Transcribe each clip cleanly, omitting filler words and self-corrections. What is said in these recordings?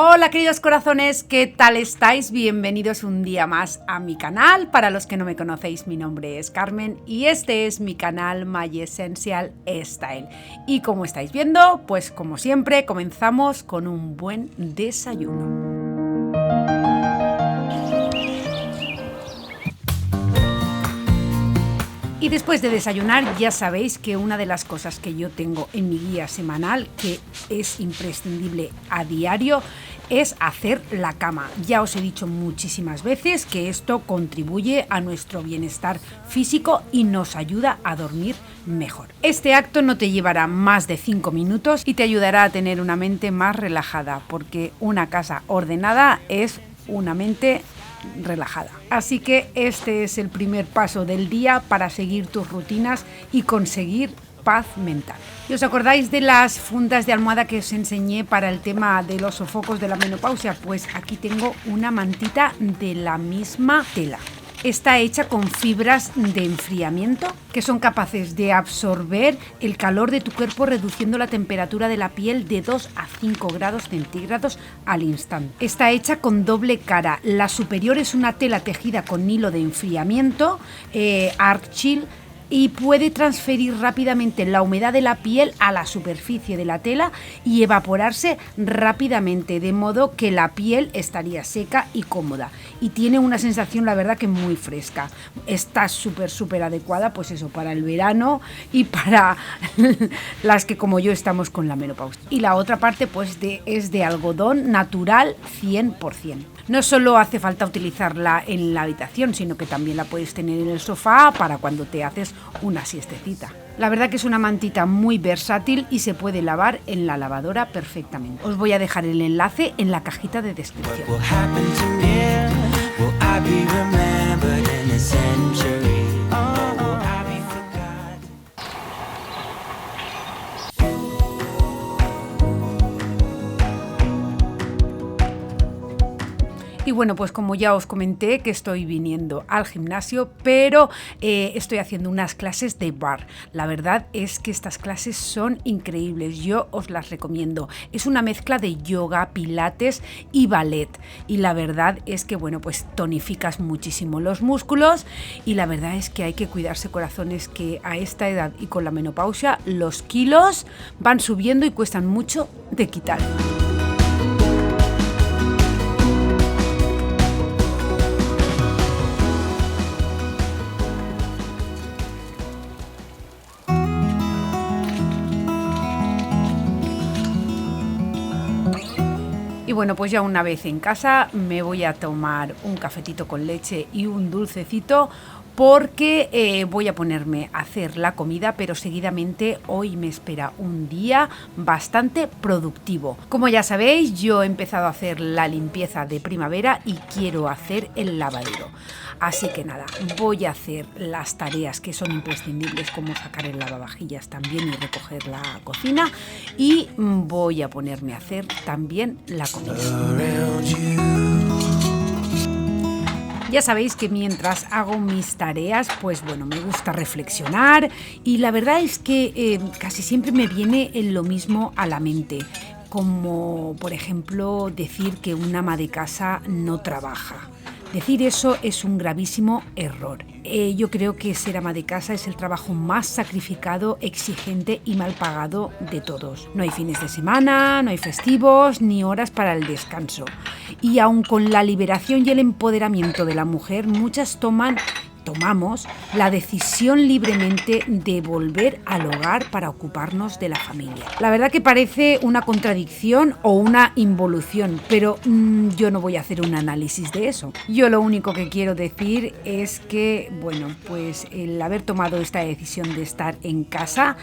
Hola queridos corazones, ¿qué tal estáis? Bienvenidos un día más a mi canal. Para los que no me conocéis, mi nombre es Carmen y este es mi canal My Essential Style. Y como estáis viendo, pues como siempre comenzamos con un buen desayuno. Y después de desayunar ya sabéis que una de las cosas que yo tengo en mi guía semanal, que es imprescindible a diario, es hacer la cama. Ya os he dicho muchísimas veces que esto contribuye a nuestro bienestar físico y nos ayuda a dormir mejor. Este acto no te llevará más de 5 minutos y te ayudará a tener una mente más relajada, porque una casa ordenada es una mente relajada. Así que este es el primer paso del día para seguir tus rutinas y conseguir paz mental. ¿Y os acordáis de las fundas de almohada que os enseñé para el tema de los sofocos de la menopausia? Pues aquí tengo una mantita de la misma tela. Está hecha con fibras de enfriamiento que son capaces de absorber el calor de tu cuerpo, reduciendo la temperatura de la piel de 2 a 5 grados centígrados al instante. Está hecha con doble cara. La superior es una tela tejida con hilo de enfriamiento, Arc-Chill, y puede transferir rápidamente la humedad de la piel a la superficie de la tela y evaporarse rápidamente, de modo que la piel estaría seca y cómoda. Y tiene una sensación, la verdad, que muy fresca. Está súper adecuada, pues eso, para el verano y para las que como yo estamos con la menopausia. Y la otra parte pues es de algodón natural 100%. No solo hace falta utilizarla en la habitación, sino que también la puedes tener en el sofá para cuando te haces una siestecita. La verdad que es una mantita muy versátil y se puede lavar en la lavadora perfectamente. Os voy a dejar el enlace en la cajita de descripción. Y bueno, pues como ya os comenté que estoy viniendo al gimnasio, pero estoy haciendo unas clases de barre. La verdad es que estas clases son increíbles, yo os las recomiendo. Es una mezcla de yoga, pilates y ballet. Y la verdad es que, bueno, pues tonificas muchísimo los músculos y la verdad es que hay que cuidarse, corazones, que a esta edad y con la menopausia los kilos van subiendo y cuestan mucho de quitar. Y bueno, pues ya una vez en casa me voy a tomar un cafetito con leche y un dulcecito porque voy a ponerme a hacer la comida, pero seguidamente hoy me espera un día bastante productivo. Como ya sabéis, yo he empezado a hacer la limpieza de primavera y quiero hacer el lavadero. Así que nada, voy a hacer las tareas que son imprescindibles, como sacar el lavavajillas también y recoger la cocina, y voy a ponerme a hacer también la comida. Ya sabéis que mientras hago mis tareas, pues bueno, me gusta reflexionar y la verdad es que casi siempre me viene lo mismo a la mente, como por ejemplo decir que una ama de casa no trabaja. Decir eso es un gravísimo error. Yo creo que ser ama de casa es el trabajo más sacrificado, exigente y mal pagado de todos. No hay fines de semana, no hay festivos, ni horas para el descanso. Y aun con la liberación y el empoderamiento de la mujer, muchas tomamos la decisión libremente de volver al hogar para ocuparnos de la familia. La verdad que parece una contradicción o una involución, pero yo no voy a hacer un análisis de eso. Yo lo único que quiero decir es que, bueno, pues el haber tomado esta decisión de estar en casa,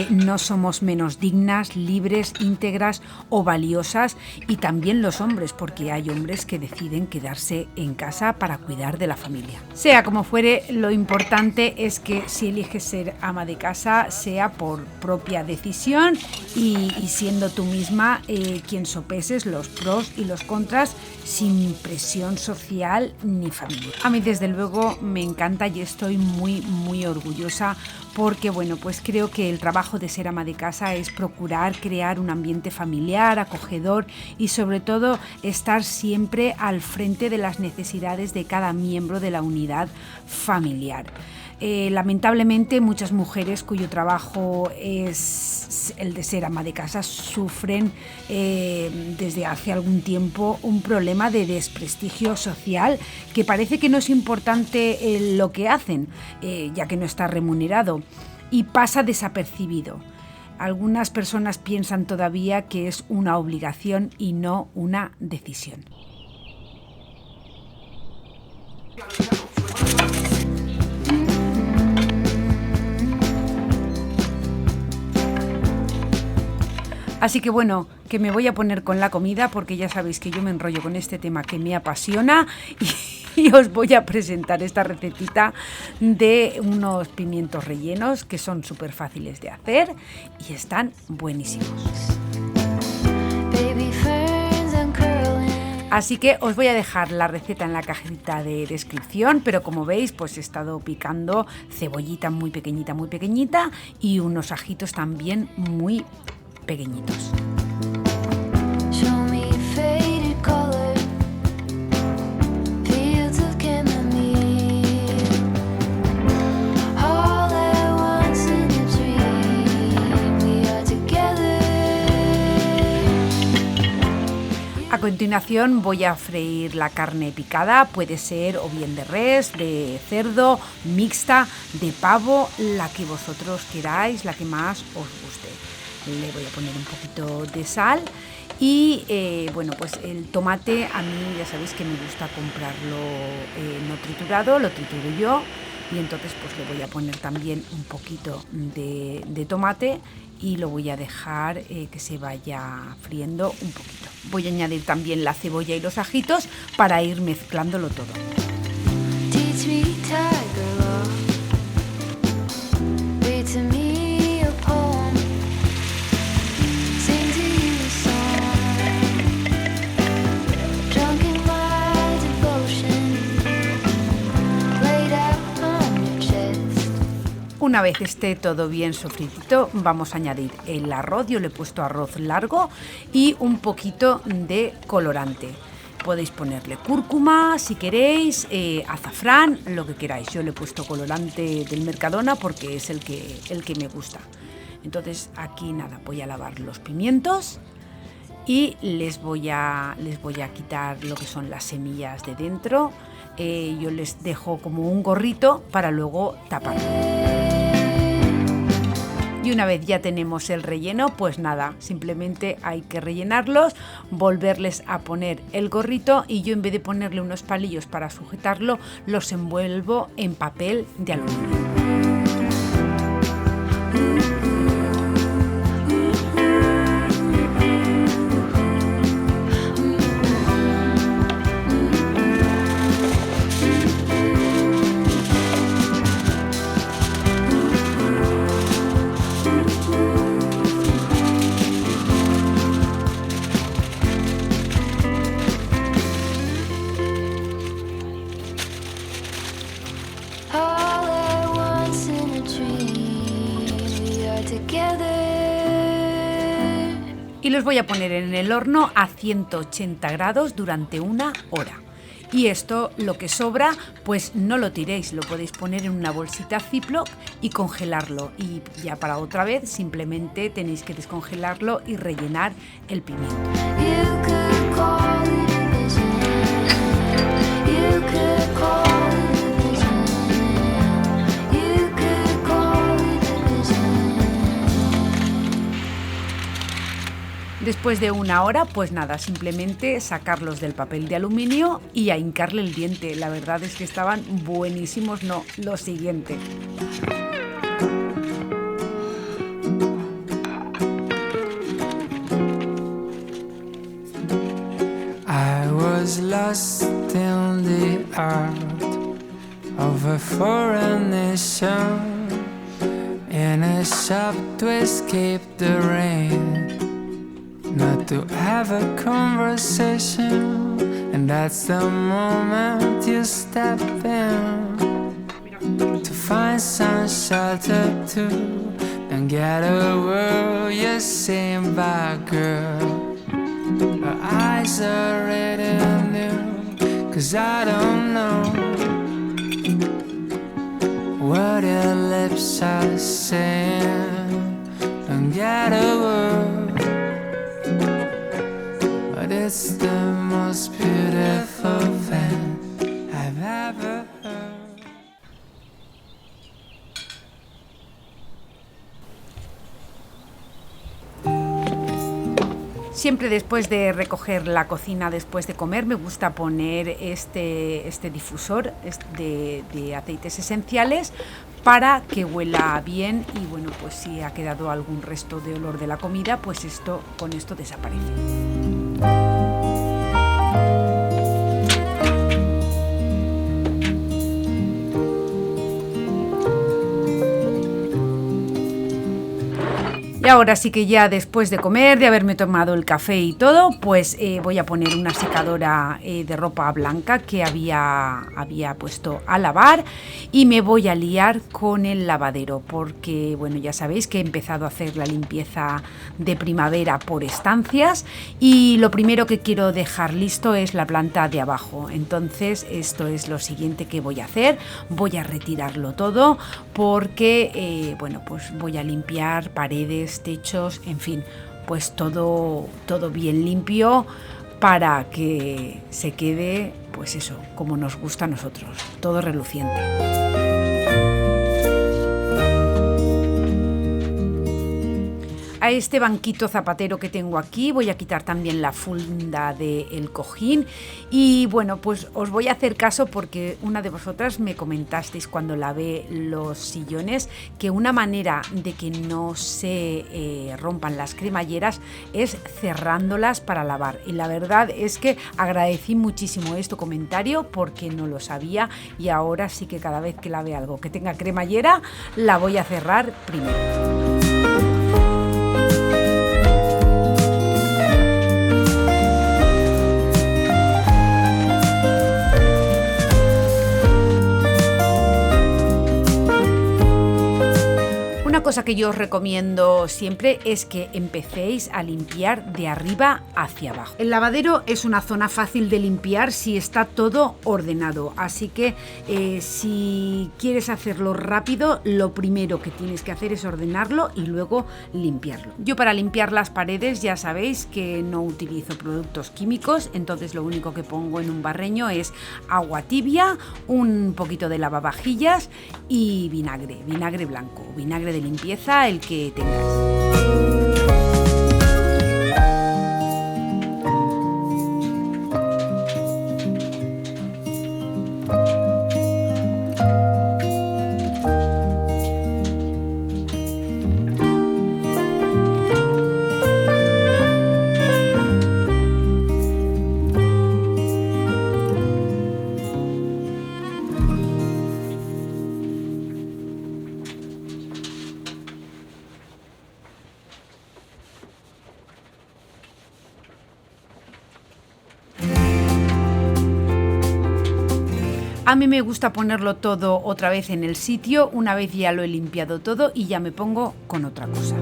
no somos menos dignas, libres, íntegras o valiosas, y también los hombres, porque hay hombres que deciden quedarse en casa para cuidar de la familia. Sea como fuere, lo importante es que si eliges ser ama de casa sea por propia decisión y siendo tú misma quien sopeses los pros y los contras sin presión social ni familiar. A mí desde luego me encanta y estoy muy orgullosa porque bueno, pues creo que el trabajo de ser ama de casa es procurar crear un ambiente familiar, acogedor y sobre todo estar siempre al frente de las necesidades de cada miembro de la unidad familiar. Lamentablemente muchas mujeres cuyo trabajo es el de ser ama de casa sufren desde hace algún tiempo un problema de desprestigio social que parece que no es importante lo que hacen, ya que no está remunerado y pasa desapercibido. Algunas personas piensan todavía que es una obligación y no una decisión. Así que bueno, que me voy a poner con la comida porque ya sabéis que yo me enrollo con este tema que me apasiona y os voy a presentar esta recetita de unos pimientos rellenos que son súper fáciles de hacer y están buenísimos. Así que os voy a dejar la receta en la cajita de descripción, pero como veis pues he estado picando cebollita muy pequeñita y unos ajitos también muy pequeñitos. A continuación voy a freír la carne picada, puede ser o bien de res, de cerdo, mixta, de pavo, la que vosotros queráis, la que más os guste. Le voy a poner un poquito de sal y bueno, pues el tomate a mí ya sabéis que me gusta comprarlo no triturado, lo trituro yo y entonces pues le voy a poner también un poquito de tomate y lo voy a dejar que se vaya friendo un poquito. Voy a añadir también la cebolla y los ajitos para ir mezclándolo todo. Una vez esté todo bien sofritito, vamos a añadir el arroz. Yo le he puesto arroz largo y un poquito de colorante. Podéis ponerle cúrcuma si queréis, azafrán, lo que queráis. Yo le he puesto colorante del Mercadona porque es el que me gusta. Entonces aquí nada, voy a lavar los pimientos y les voy a quitar lo que son las semillas de dentro. Yo les dejo como un gorrito para luego taparlo. Y una vez ya tenemos el relleno, pues nada, simplemente hay que rellenarlos, volverles a poner el gorrito y yo en vez de ponerle unos palillos para sujetarlo, los envuelvo en papel de aluminio. Y los voy a poner en el horno a 180 grados durante 1 hora. Y esto, lo que sobra, pues no lo tiréis, lo podéis poner en una bolsita Ziploc y congelarlo. Y ya para otra vez simplemente tenéis que descongelarlo y rellenar el pimiento. Después de 1 hora, pues nada, simplemente sacarlos del papel de aluminio y a hincarle el diente. La verdad es que estaban buenísimos, no, lo siguiente. I was lost in the art of a foreign nation in a shop to escape the rain, not to have a conversation, and that's the moment you step in to find some shelter too, and get a word you're saying by girl. Her eyes are red and new, 'cause I don't know what your lips are saying, and get a word, but it's the most beautiful thing I've ever heard. Siempre después de recoger la cocina, después de comer, me gusta poner este difusor de aceites esenciales para que huela bien y bueno, pues si ha quedado algún resto de olor de la comida, pues con esto desaparece. Y ahora sí que ya después de comer, de haberme tomado el café y todo, pues voy a poner una secadora de ropa blanca que había puesto a lavar y me voy a liar con el lavadero porque, bueno, ya sabéis que he empezado a hacer la limpieza de primavera por estancias y lo primero que quiero dejar listo es la planta de abajo. Entonces esto es lo siguiente que voy a hacer, voy a retirarlo todo porque, bueno, pues voy a limpiar paredes, techos, en fin, pues todo bien limpio para que se quede, pues eso, como nos gusta a nosotros, todo reluciente. A este banquito zapatero que tengo aquí voy a quitar también la funda del cojín y bueno, pues os voy a hacer caso porque una de vosotras me comentasteis cuando lavé los sillones que una manera de que no se rompan las cremalleras es cerrándolas para lavar y la verdad es que agradecí muchísimo este comentario porque no lo sabía y ahora sí que cada vez que lave algo que tenga cremallera la voy a cerrar primero. Una cosa que yo os recomiendo siempre es que empecéis a limpiar de arriba hacia abajo. El lavadero es una zona fácil de limpiar si está todo ordenado, así que si quieres hacerlo rápido, lo primero que tienes que hacer es ordenarlo y luego limpiarlo. Yo para limpiar las paredes ya sabéis que no utilizo productos químicos, entonces lo único que pongo en un barreño es agua tibia, un poquito de lavavajillas y vinagre blanco, vinagre de limpieza, el que tengáis. A mí me gusta ponerlo todo otra vez en el sitio, una vez ya lo he limpiado todo y ya me pongo con otra cosa.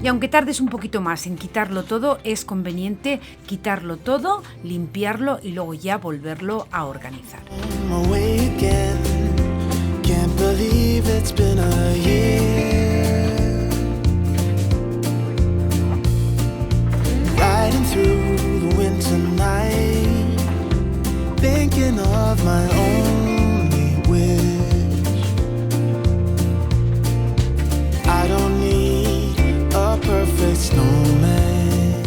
Y aunque tardes un poquito más en quitarlo todo, es conveniente quitarlo todo, limpiarlo y luego ya volverlo a organizar. Thinking of my only wish. I don't need a perfect snowman,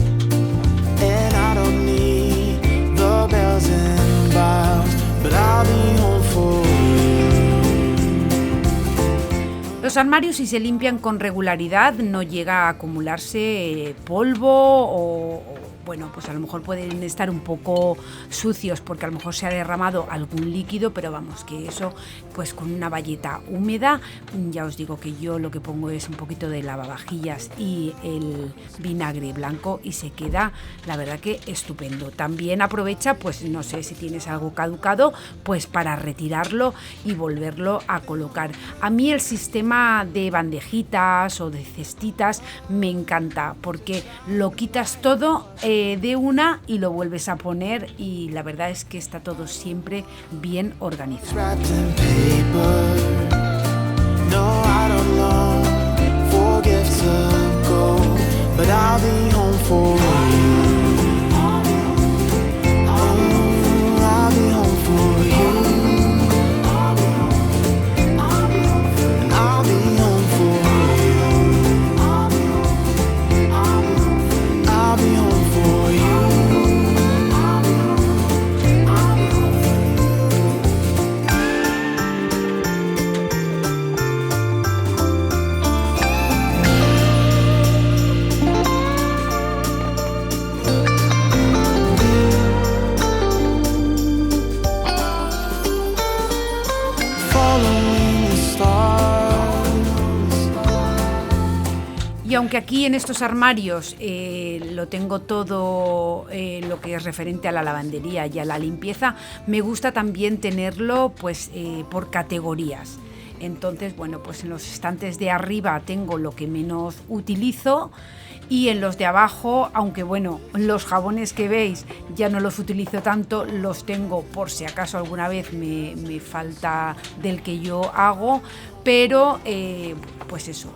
and I don't need the bells and boughs, but I'll be home for you. Los armarios, si se limpian con regularidad, no llega a acumularse polvo o bueno, pues a lo mejor pueden estar un poco sucios porque a lo mejor se ha derramado algún líquido, pero vamos, que eso pues con una bayeta húmeda, ya os digo que yo lo que pongo es un poquito de lavavajillas y el vinagre blanco y se queda, la verdad que estupendo. También aprovecha, pues no sé si tienes algo caducado, pues para retirarlo y volverlo a colocar. A mí el sistema de bandejitas o de cestitas me encanta porque lo quitas todo de una y lo vuelves a poner y la verdad es que está todo siempre bien organizado. Y aunque aquí en estos armarios lo tengo todo lo que es referente a la lavandería y a la limpieza, me gusta también tenerlo pues por categorías. Entonces, bueno, pues en los estantes de arriba tengo lo que menos utilizo y en los de abajo, aunque bueno, los jabones que veis ya no los utilizo tanto, los tengo por si acaso alguna vez me falta del que yo hago, pero pues eso,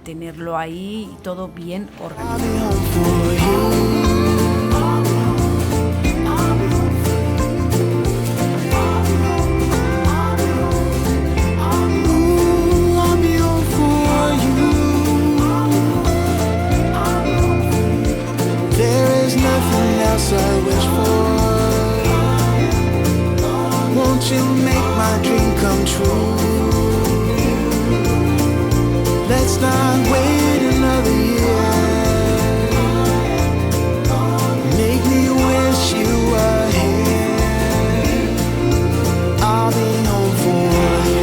tenerlo ahí todo bien organizado. I wish for. Won't you make my dream come true? Let's not wait another year. Make me wish you were here. I'll be home for you.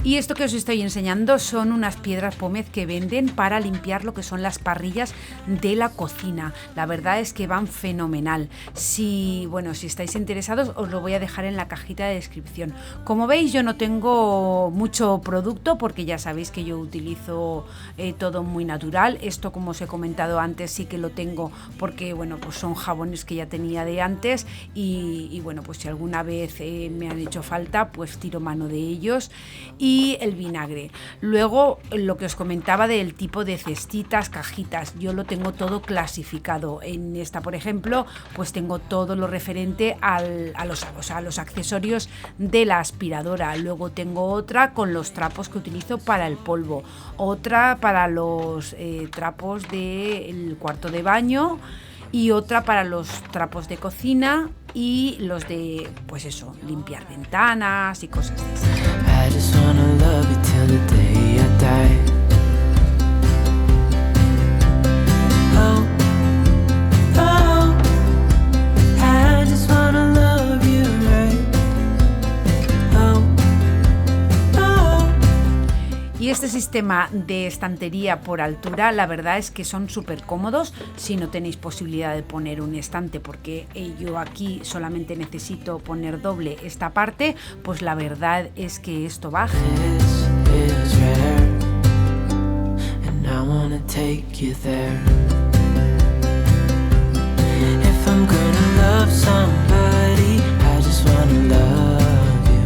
Y esto que os estoy enseñando son unas piedras pómez que venden para limpiar lo que son las parrillas de la cocina. La verdad es que van fenomenal. Si estáis interesados, os lo voy a dejar en la cajita de descripción. Como veis, yo no tengo mucho producto porque ya sabéis que yo utilizo todo muy natural. Esto, como os he comentado antes, sí que lo tengo porque pues son jabones que ya tenía de antes y pues si alguna vez me han hecho falta, pues tiro mano de ellos. Y el vinagre. Luego, lo que os comentaba del tipo de cestitas, cajitas, yo lo tengo todo clasificado. En esta, por ejemplo, pues tengo todo lo referente a los accesorios de la aspiradora. Luego tengo otra con los trapos que utilizo para el polvo, otra para los trapos del cuarto de baño y otra para los trapos de cocina y los de, pues eso, limpiar ventanas y cosas de esas. I just wanna love you till the day I die. Oh, oh, I just wanna love you right. Oh, oh. Y este sistema de estantería por altura, la verdad es que son súper cómodos si no tenéis posibilidad de poner un estante, porque yo aquí solamente necesito poner doble esta parte, pues la verdad es que esto va genial. love somebody, I just wanna love you.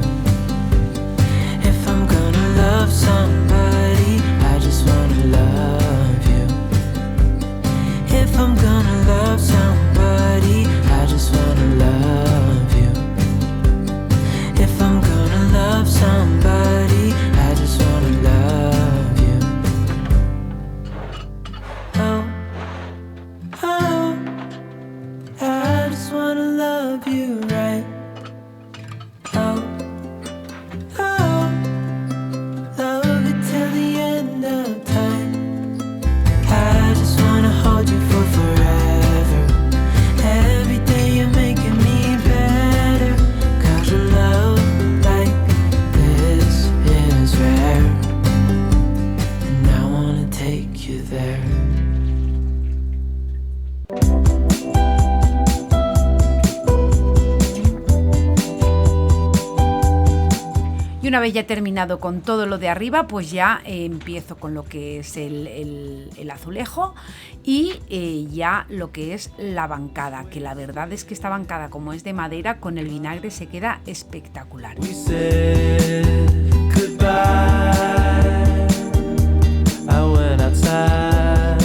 If I'm gonna love somebody, I just wanna love you. If I'm gonna love somebody, I just wanna love you. If I'm gonna love somebody, I just wanna love you. Oh, oh, I just wanna love you right. Oh, oh, love it till the end of time. I just wanna hold you for forever. Every day you're making me better. 'Cause a love like this is rare, and I wanna take you there. Y una vez ya terminado con todo lo de arriba, pues ya empiezo con lo que es el azulejo y ya lo que es la bancada, que la verdad es que esta bancada, como es de madera, con el vinagre se queda espectacular. We said goodbye. I went outside,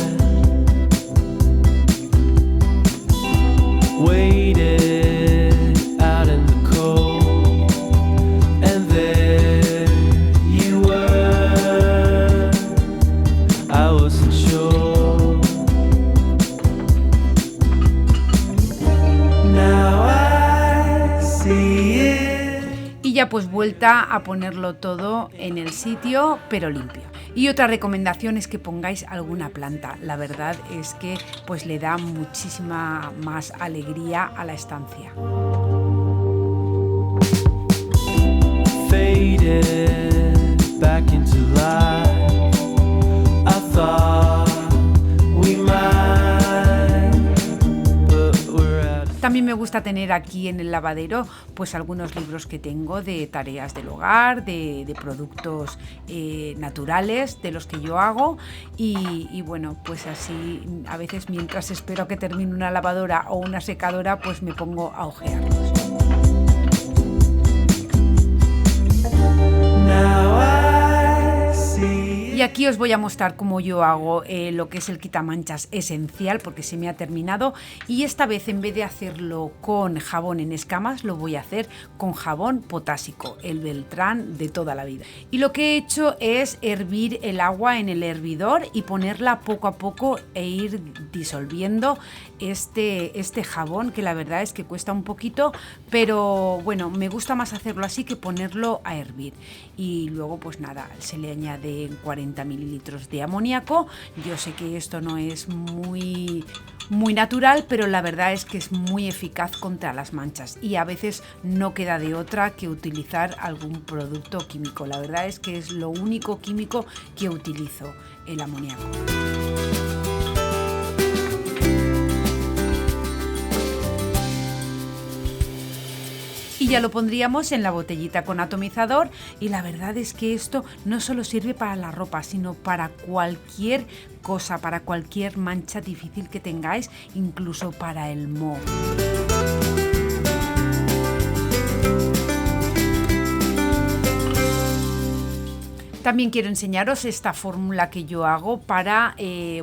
waited out in the cold, and there you were. I wasn't sure. Now I see it. Y ya pues vuelta a ponerlo todo en el sitio, pero limpio. Y otra recomendación es que pongáis alguna planta. La verdad es que pues le da muchísima más alegría a la estancia. Faded back into life. I thought we might, but we're out of También me gusta tener aquí en el lavadero pues algunos libros que tengo de tareas del hogar, de productos naturales, de los que yo hago y bueno, pues así a veces mientras espero que termine una lavadora o una secadora pues me pongo a hojearlos. now I see. Y aquí os voy a mostrar cómo yo hago lo que es el quitamanchas esencial, porque se me ha terminado, y esta vez en vez de hacerlo con jabón en escamas lo voy a hacer con jabón potásico, el Beltrán de toda la vida. Y lo que he hecho es hervir el agua en el hervidor y ponerla poco a poco e ir disolviendo este jabón, que la verdad es que cuesta un poquito, pero bueno, me gusta más hacerlo así que ponerlo a hervir. Y luego pues nada, se le añade 40 mililitros de amoníaco. Yo sé que esto no es muy natural, pero la verdad es que es muy eficaz contra las manchas y a veces no queda de otra que utilizar algún producto químico. La verdad es que es lo único químico que utilizo, el amoníaco. Y ya lo pondríamos en la botellita con atomizador, y la verdad es que esto no solo sirve para la ropa, sino para cualquier cosa, para cualquier mancha difícil que tengáis, incluso para el moho. También quiero enseñaros esta fórmula que yo hago para,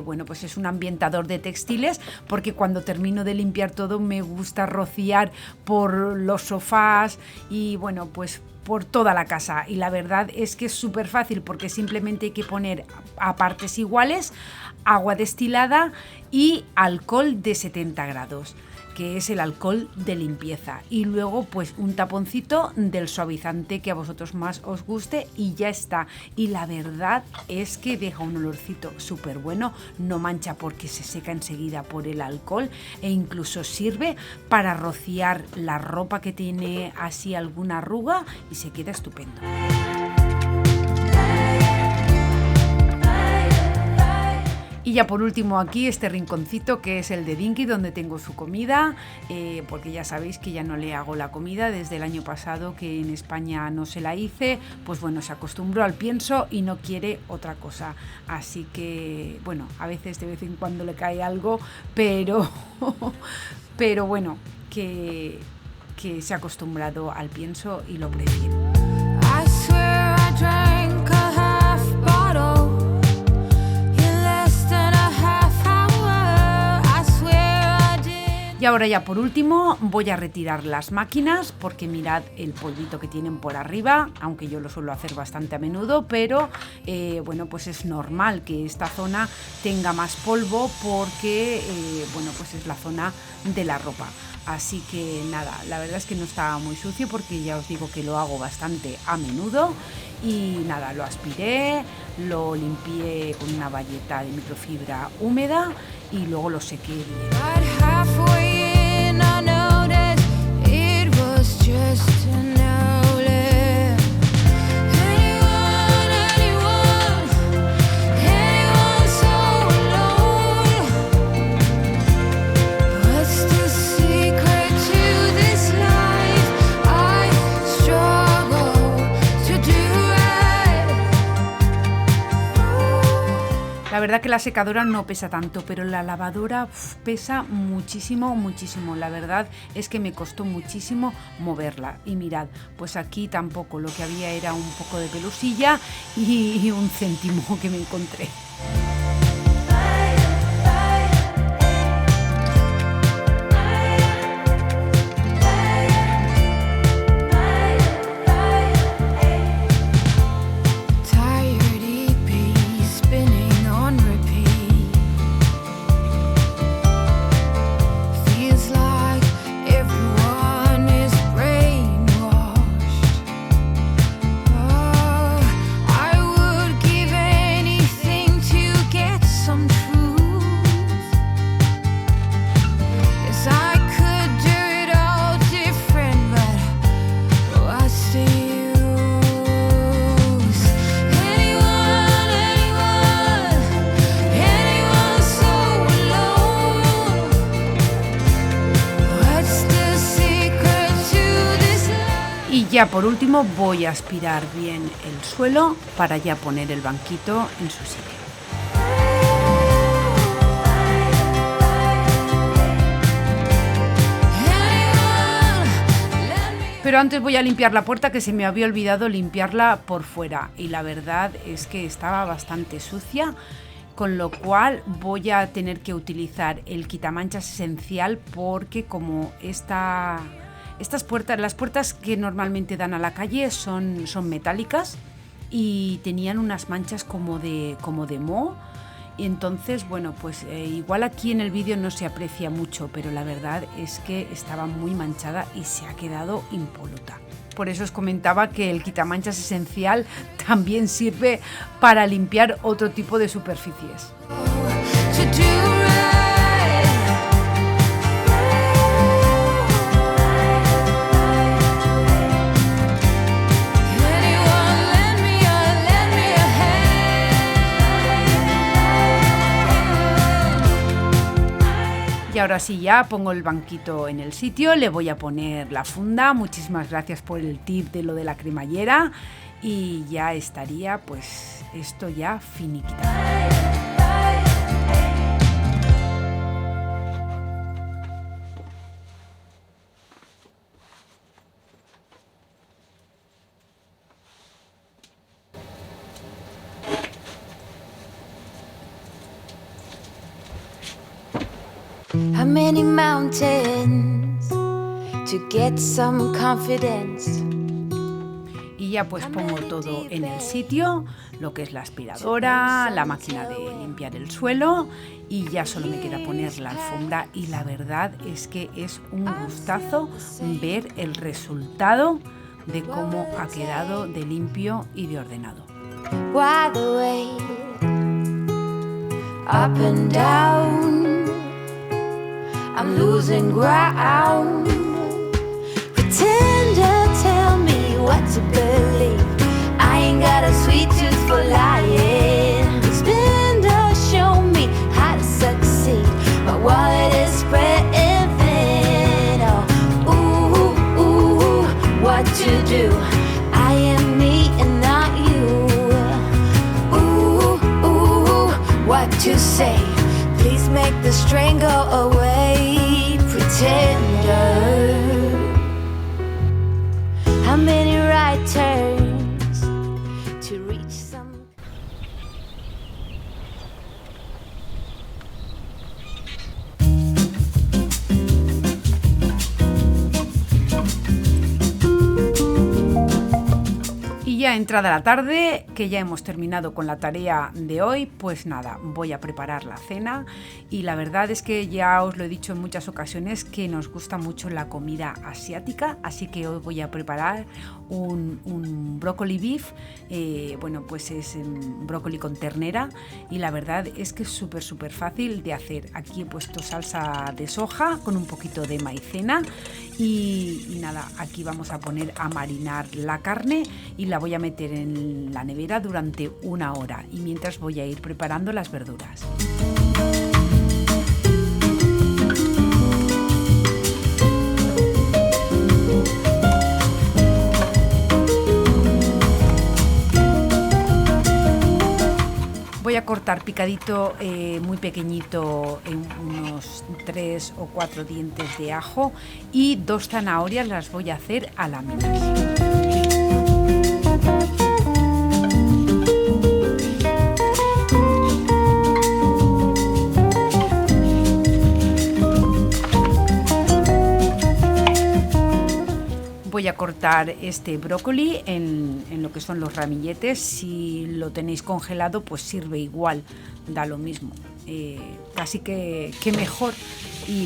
bueno, pues es un ambientador de textiles, porque cuando termino de limpiar todo me gusta rociar por los sofás y bueno, pues por toda la casa, y la verdad es que es súper fácil porque simplemente hay que poner a partes iguales agua destilada y alcohol de 70 grados, que es el alcohol de limpieza, y luego pues un taponcito del suavizante que a vosotros más os guste y ya está. Y la verdad es que deja un olorcito súper bueno, no mancha porque se seca enseguida por el alcohol, e incluso sirve para rociar la ropa que tiene así alguna arruga y se queda estupendo. Y ya por último aquí este rinconcito que es el de Dinky, donde tengo su comida, porque ya sabéis que ya no le hago la comida desde el año pasado, que en España no se la hice, pues bueno, se acostumbró al pienso y no quiere otra cosa. Así que bueno, a veces de vez en cuando le cae algo, pero bueno, que se ha acostumbrado al pienso y lo prefiere. I swear I drank a half bottle in less than a half hour. I swear I did. Y ahora ya por último voy a retirar las máquinas porque mirad el polvito que tienen por arriba, aunque yo lo suelo hacer bastante a menudo, pero bueno, pues es normal que esta zona tenga más polvo porque bueno, pues es la zona de la ropa. Así que nada, la verdad es que no está muy sucio porque ya os digo que lo hago bastante a menudo. Y nada, lo aspiré, lo limpié con una bayeta de microfibra húmeda y luego lo sequé bien. But halfway in, I noticed it was just an outlet. Anyone so alone? What's the secret to this life? I struggle to do right. La verdad que la secadora no pesa tanto, pero la lavadora pesa muchísimo, muchísimo. La verdad es que me costó muchísimo moverla. Y mirad, pues aquí tampoco, lo que había era un poco de pelusilla y un céntimo que me encontré. Tired EP spinning on repeat. Feels like everyone is brainwashed. Oh, I would give anything to get some truth. Yes, I could do it all different, but what's the use? Anyone so alone? What's the secret to this life? Y ya por último voy a aspirar bien el suelo para ya poner el banquito en su sitio. Pero antes voy a limpiar la puerta, que se me había olvidado limpiarla por fuera y la verdad es que estaba bastante sucia, con lo cual voy a tener que utilizar el quitamanchas esencial porque como estas puertas, las puertas que normalmente dan a la calle son metálicas y tenían unas manchas como de moho. Y entonces, bueno, pues igual aquí en el vídeo no se aprecia mucho, pero la verdad es que estaba muy manchada y se ha quedado impoluta. Por eso os comentaba que el quitamanchas esencial también sirve para limpiar otro tipo de superficies. To do right. Anyone lend me a hand? Y ahora sí, ya pongo el banquito en el sitio, le voy a poner la funda. Muchísimas gracias por el tip de lo de la cremallera y ya estaría pues esto ya finiquitado. How many mountains to get some confidence? Y ya pues pongo todo en el sitio, lo que es la aspiradora, la máquina de limpiar el suelo y ya solo me queda poner la alfombra y la verdad es que es un gustazo ver el resultado de cómo ha quedado de limpio y de ordenado. Why the way up and down? I'm losing ground. Pretend to tell me what to believe. I ain't got a sweet tooth for lying. Spin to show me how to succeed. My wallet is spreading thin. Oh, ooh, ooh, what to do? I am me and not you. Ooh, ooh, what to say? Please make the strain go away, pretender. Ya entrada la tarde, que ya hemos terminado con la tarea de hoy, pues nada, voy a preparar la cena y la verdad es que ya os lo he dicho en muchas ocasiones que nos gusta mucho la comida asiática, así que hoy voy a preparar un brócoli beef, bueno pues es brócoli con ternera y la verdad es que es súper fácil de hacer. Aquí he puesto salsa de soja con un poquito de maicena y nada, aquí vamos a poner a marinar la carne y la voy a meter en la nevera durante 1 hora y mientras voy a ir preparando las verduras. Voy a cortar picadito muy pequeñito en unos 3 o 4 dientes de ajo y 2 zanahorias las voy a hacer a láminas. Voy a cortar este brócoli en lo que son los ramilletes. Si lo tenéis congelado pues sirve igual, da lo mismo, casi que mejor.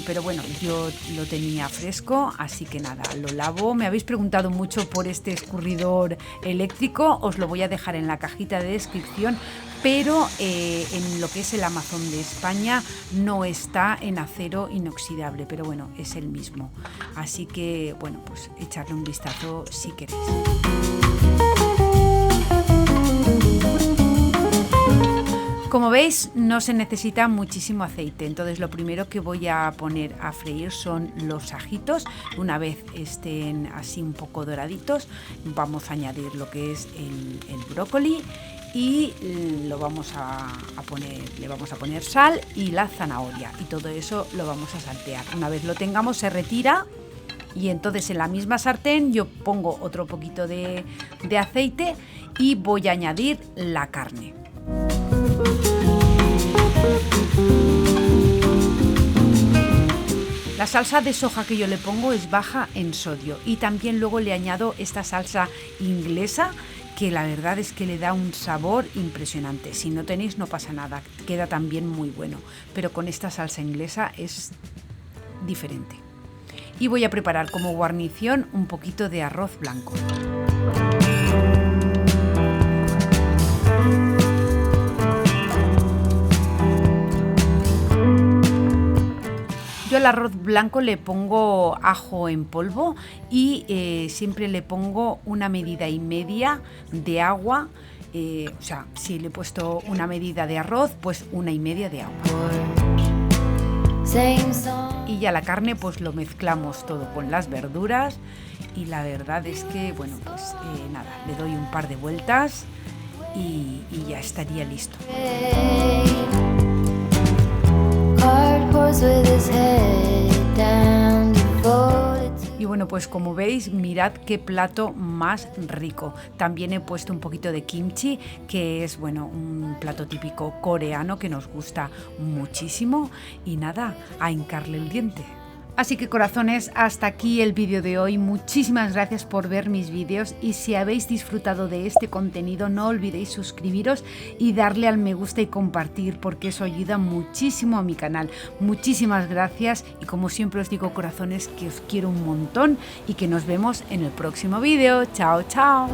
Pero bueno, yo lo tenía fresco, así que nada, lo lavo. Me habéis preguntado mucho por este escurridor eléctrico, os lo voy a dejar en la cajita de descripción, pero en lo que es el Amazon de España no está en acero inoxidable, pero bueno, es el mismo. Así que bueno, pues echarle un vistazo si queréis. Como veis, no se necesita muchísimo aceite, entonces lo primero que voy a poner a freír son los ajitos. Una vez estén así un poco doraditos, vamos a añadir lo que es el brócoli y le vamos a poner sal y la zanahoria y todo eso lo vamos a saltear. Una vez lo tengamos se retira y entonces en la misma sartén yo pongo otro poquito de aceite y voy a añadir la carne. La salsa de soja que yo le pongo es baja en sodio y también luego le añado esta salsa inglesa que la verdad es que le da un sabor impresionante. Si no tenéis no pasa nada, queda también muy bueno, pero con esta salsa inglesa es diferente. Y voy a preparar como guarnición un poquito de arroz blanco. Yo al arroz blanco le pongo ajo en polvo y siempre le pongo 1,5 medidas de agua. O sea, si le he puesto 1 medida de arroz, pues 1,5 medidas de agua. Y ya la carne pues lo mezclamos todo con las verduras y la verdad es que, bueno, pues nada, le doy un par de vueltas y ya estaría listo. Y bueno, pues como veis, mirad qué plato más rico. También he puesto un poquito de kimchi, que es, bueno, un plato típico coreano que nos gusta muchísimo. Y nada, a hincarle el diente. Así que corazones, hasta aquí el vídeo de hoy. Muchísimas gracias por ver mis vídeos y si habéis disfrutado de este contenido no olvidéis suscribiros y darle al me gusta y compartir porque eso ayuda muchísimo a mi canal. Muchísimas gracias y como siempre os digo corazones que os quiero un montón y que nos vemos en el próximo vídeo. Chao, chao.